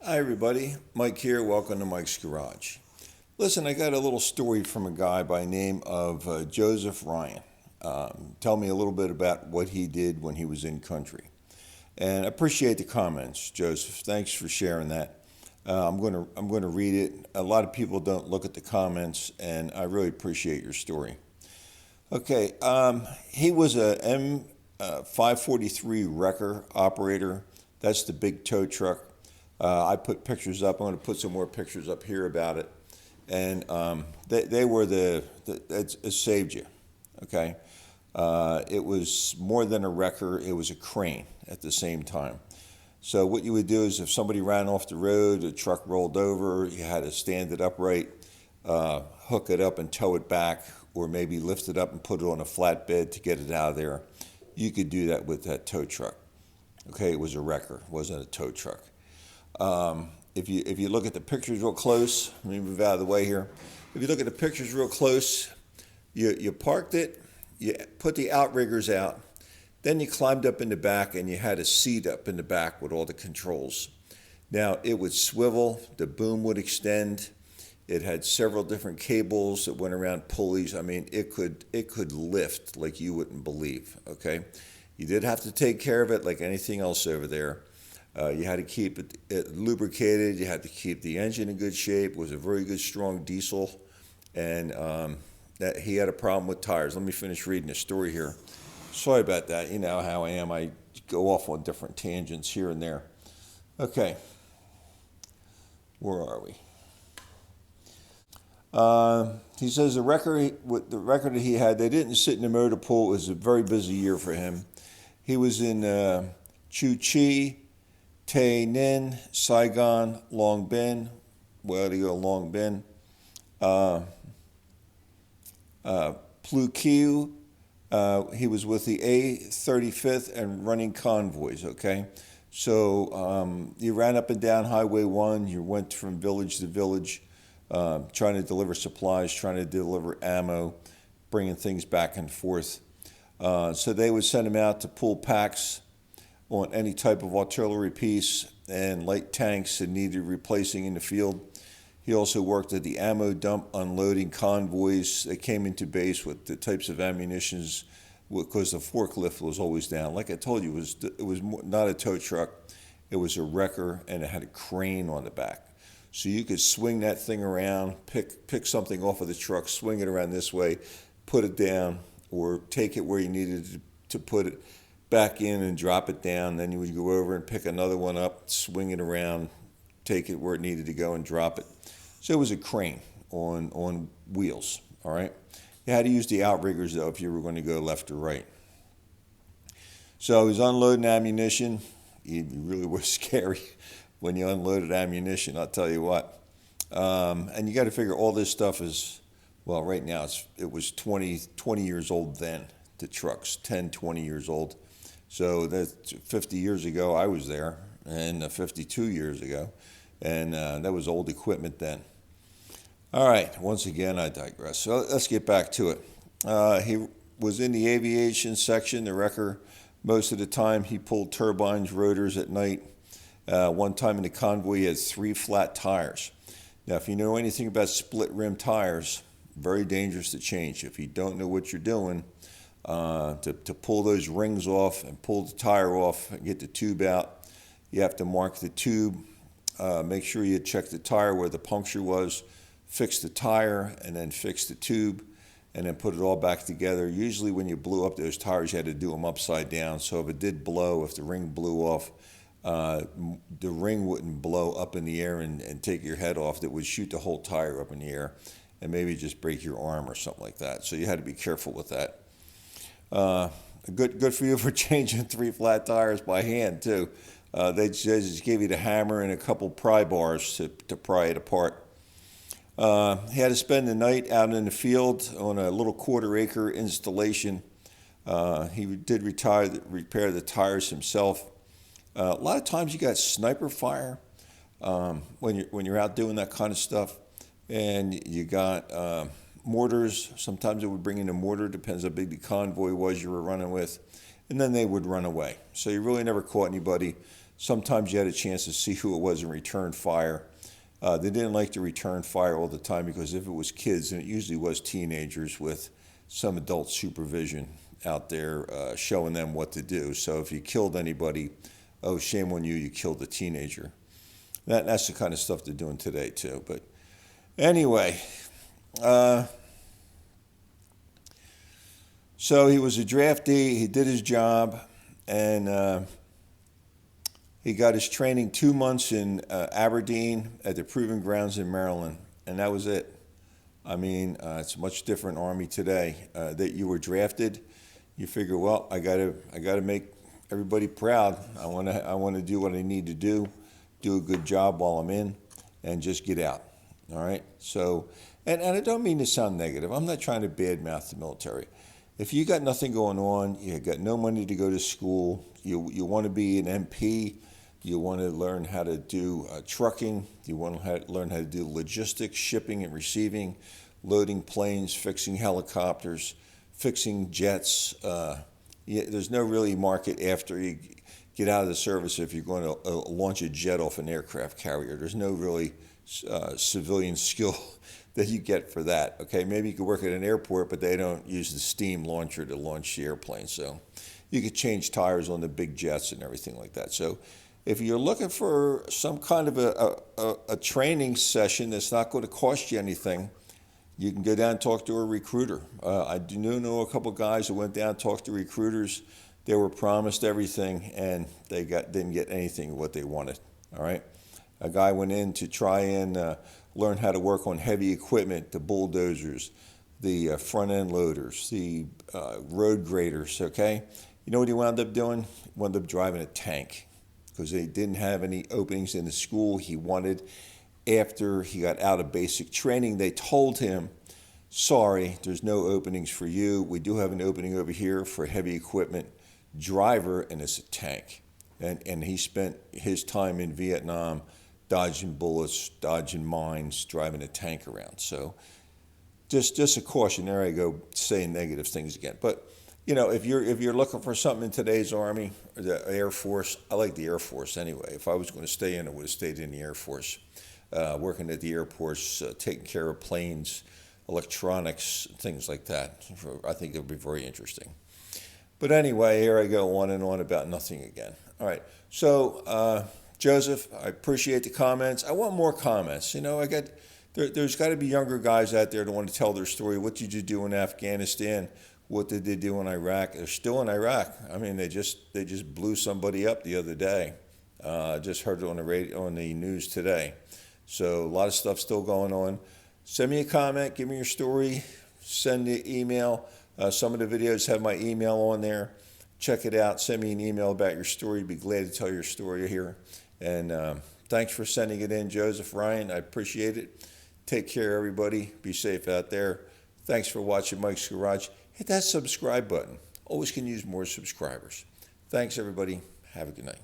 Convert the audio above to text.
Hi, everybody. Mike here. Welcome to Mike's Garage. Listen, I got a little story from a guy by name of Joseph Ryan. Tell me a little bit about what he did when he was in country. And I appreciate the comments, Joseph. Thanks for sharing that. I'm going to read it. A lot of people don't look at the comments, and I really appreciate your story. Okay, he was a M543 wrecker operator. That's the big tow truck. I put pictures up. I'm going to put some more pictures up here about it. And they were it saved you, okay? It was more than a wrecker, it was a crane at the same time. So what you would do is if somebody ran off the road, a truck rolled over, you had to stand it upright, hook it up and tow it back, or maybe lift it up and put it on a flatbed to get it out of there. You could do that with that tow truck. Okay, it was a wrecker, it wasn't a tow truck. If you look at the pictures real close, let me move out of the way here. If you look at the pictures real close, you parked it, you put the outriggers out, then you climbed up in the back and you had a seat up in the back with all the controls. Now it would swivel, the boom would extend. It had several different cables that went around pulleys. I mean, it could lift like you wouldn't believe. Okay, you did have to take care of it like anything else over there. You had to keep it lubricated. You had to keep the engine in good shape. It was a very good, strong diesel, and that he had a problem with tires. Let me finish reading the story here. Sorry about that. You know how I am. I go off on different tangents here and there. Okay, where are we? He says the record that he had, they didn't sit in the motor pool. It was a very busy year for him. He was in Chu Chi, Tay Ninh, Saigon, Long Binh, where do you go, Long Binh, Plu Kieu. He was with the A35th and running convoys, okay? So you ran up and down Highway 1, you went from village to village, trying to deliver supplies, trying to deliver ammo, bringing things back and forth. So they would send him out to pull packs on any type of artillery piece and light tanks that needed replacing in the field. He also worked at the ammo dump unloading convoys that came into base with the types of ammunitions because the forklift was always down. Like I told you, it was not a tow truck. It was a wrecker, and it had a crane on the back. So you could swing that thing around, pick something off of the truck, swing it around this way, put it down, or take it where you needed to put it back in and drop it down. Then you would go over and pick another one up, swing it around, take it where it needed to go and drop it. So it was a crane on wheels, all right? You had to use the outriggers, though, if you were going to go left or right. So he was unloading ammunition. It really was scary when you unloaded ammunition, I'll tell you what. And you got to figure all this stuff is, well, right now it was 20 years old then, the trucks, 10, 20 years old. So that's 50 years ago I was there, and 52 years ago, and that was old equipment then. All right, once again I digress. So let's get back to it. He was in the aviation section, the wrecker. Most of the time he pulled turbines, rotors at night. One time in the convoy he had 3 flat tires. Now if you know anything about split rim tires, very dangerous to change. If you don't know what you're doing, to pull those rings off and pull the tire off and get the tube out, you have to mark the tube, make sure you check the tire where the puncture was, fix the tire, and then fix the tube, and then put it all back together. Usually when you blew up those tires, you had to do them upside down. So if it did blow, if the ring blew off, the ring wouldn't blow up in the air and take your head off. It would shoot the whole tire up in the air and maybe just break your arm or something like that. So you had to be careful with that. Good for you for changing 3 flat tires by hand too. They just gave you the hammer and a couple pry bars to pry it apart. He had to spend the night out in the field on a little quarter-acre installation. He did repair the tires himself. A lot of times you got sniper fire when you're out doing that kind of stuff, and you got mortars. Sometimes it would bring in a mortar, depends how big the convoy was you were running with, and then they would run away. So you really never caught anybody. Sometimes you had a chance to see who it was in return fire. They didn't like to return fire all the time because if it was kids, and it usually was teenagers with some adult supervision out there showing them what to do. So if you killed anybody, oh, shame on you, you killed a teenager. That's the kind of stuff they're doing today too. But anyway, so he was a draftee, he did his job, and he got his training 2 months in Aberdeen at the Proving Grounds in Maryland, and that was it. I mean, it's a much different Army today. That you were drafted, you figure, well, I gotta make everybody proud. I wanna do what I need to do a good job while I'm in, and just get out. All right. So, and I don't mean to sound negative. I'm not trying to badmouth the military. If you got nothing going on, you got no money to go to school, you want to be an MP. You want to learn how to do trucking. You want to learn how to do logistics, shipping and receiving, loading planes, fixing helicopters, fixing jets. There's no really market after you get out of the service if you're going to launch a jet off an aircraft carrier. There's no really civilian skill that you get for that. Okay, maybe you could work at an airport, but they don't use the steam launcher to launch the airplane. So you could change tires on the big jets and everything like that. So if you're looking for some kind of a training session that's not going to cost you anything, you can go down and talk to a recruiter. I do know a couple guys that went down and talked to recruiters. They were promised everything, and they didn't get anything what they wanted. All right, a guy went in to try and learn how to work on heavy equipment, the bulldozers, the front end loaders, the road graders. Okay, you know what he wound up doing? He wound up driving a tank, because they didn't have any openings in the school he wanted. After he got out of basic training, they told him, sorry, there's no openings for you. We do have an opening over here for a heavy equipment driver, and it's a tank. And he spent his time in Vietnam dodging bullets, dodging mines, driving a tank around. So just a caution. There I go saying negative things again. But you know, if you're looking for something in today's Army or the Air Force, I like the Air Force anyway. If I was going to stay in, I would have stayed in the Air Force, working at the airports, taking care of planes, electronics, things like that. I think it would be very interesting. But anyway, here I go on and on about nothing again. All right. So, Joseph, I appreciate the comments. I want more comments. You know, there's got to be younger guys out there that want to tell their story. What did you do in Afghanistan? What did they do in Iraq? They're still in Iraq. I mean, they just blew somebody up the other day. Just heard it on the radio, on the news today. So a lot of stuff still going on. Send me a comment. Give me your story. Send the email. Some of the videos have my email on there. Check it out. Send me an email about your story. Be glad to tell your story here. And thanks for sending it in, Joseph, Ryan. I appreciate it. Take care, everybody. Be safe out there. Thanks for watching Mike's Garage. Hit that subscribe button. Always can use more subscribers. Thanks, everybody. Have a good night.